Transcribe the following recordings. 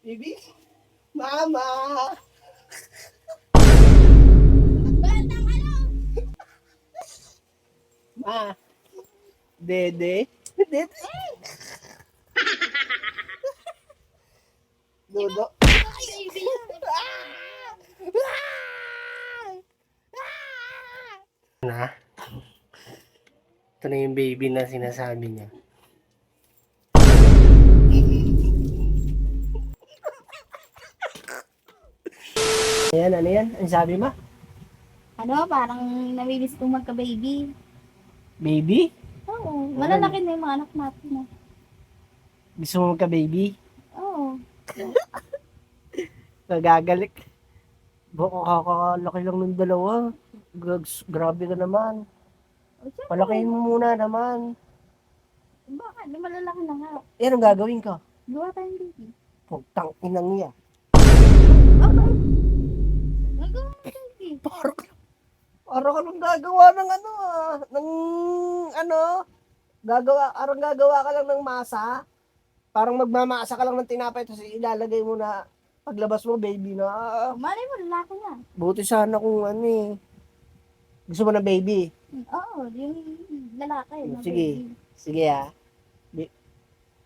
Baby? Mama! Batang ano? Ma! Dede? Dede? Dodo? Ibang baby yan. Na? Ito na yung baby na sinasabi niya. Ano yan? Ang sabi mo? Ano, parang namimiss kong magka-baby. Baby? Oo, malalaki na yung mga anak natin. No? Gusto mo magka-baby? Oo. Nagagalik. Baka kakalaki lang ng dalawa. Grabe ka naman. O, syempre. Palakihin mo muna naman. Bakit? May malalaki na nga. Eh, anong gagawin ka? Gawa tayong baby. Pagtang inang niya. Bakit? Nagawa ng baby. Parang ka nang gagawa ng gagawa ka lang ng masa. Parang magmamasa ka lang ng tinapay, tapos ilalagay mo na, paglabas mo, baby na. Malay mo, lalaki na. Buti sana kung gusto mo na baby. Oo, yung lalaki. Na Sige. baby. Sige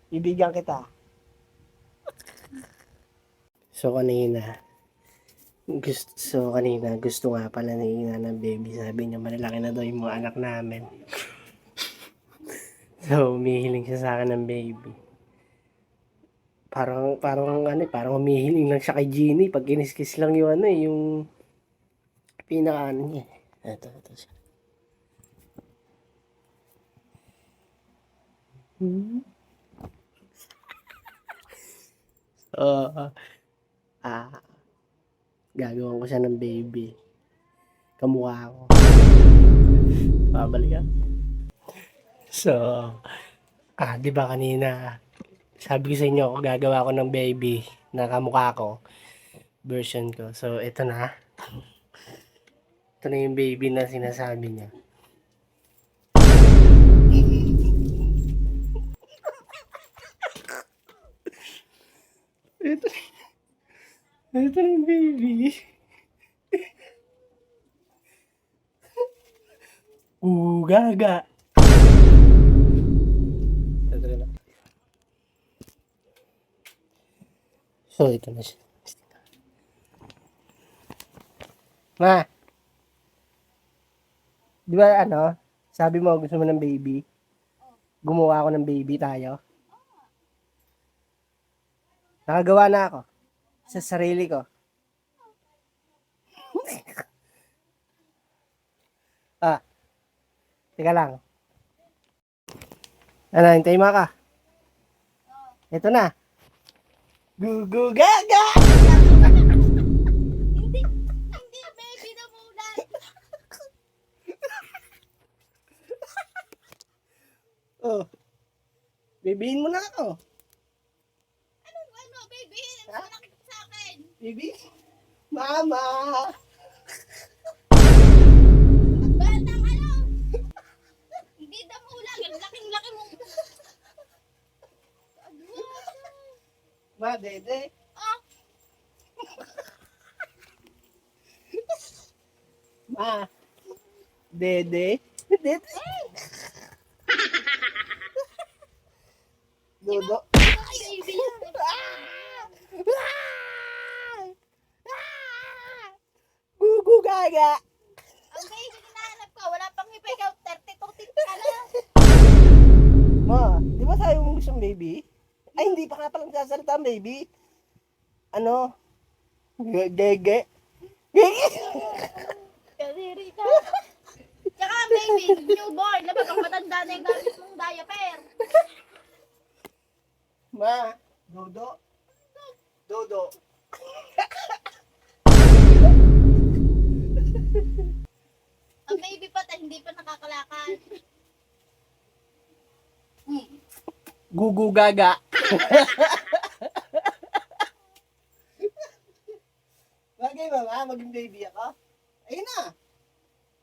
bibigyan kita. So kanina, gusto nga pala ni Ina ng baby. Sabi niya, malalaki na daw yung mga anak namin. So, umihiling siya sa akin ng baby. Parang umihiling lang siya kay Genie. Pag kiniskis lang yung pinaka niya. Ito siya. So, gagawin ko siya ng baby. Kamukha ko. Babalik ka. So, di ba kanina, sabi ko sa inyo, gagawa ko ng baby na kamukha ko. Version ko. So, ito na. Ito na yung baby na sinasabi niya. Ito na yung baby. Gaga. So, ito na siya. Ma! Di ba sabi mo gusto mo ng baby? Gumawa ako ng baby tayo. Nakagawa na ako. Sa sarili ko. Teka lang. Hintay mo ka. Ito na. Gugu gaga! Hindi, baby na muna. Oh. Bibihin mo na ako. Ano, baby? Ano malaki sa akin? Baby? Mama! Batang ano? Hindi na mula. Ang laking-laki mo. Ma, dede. Ah, Ma. Dede. Dede. Dodo. ibang baby yan. Gugu gaga. Ang baby na nahanap ko, wala pang hipa ikaw, 32 tits ka na. Ma, di ba sabi mo gusto ng baby? Ay, hindi pa nga palang sasalita ang baby. Gege. Gege. Kadiri ka. Tsaka baby, newborn, labag ang matanda na yung gamit mong diaper. Ma, Dodo. Dodo. Ang baby pa, hindi pa nakakalakad. Gugu gaga. Bagay ba, ma? Maging baby ako? Ayun na.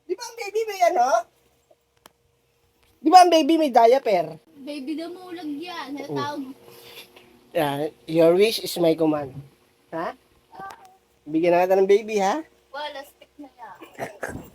Di ba ang baby may Di ba ang baby may diaper? Baby na mulag yan. Natawag. Your wish is my command. Ha? Bigyan na kita ng baby, ha? Wala, stick na yan.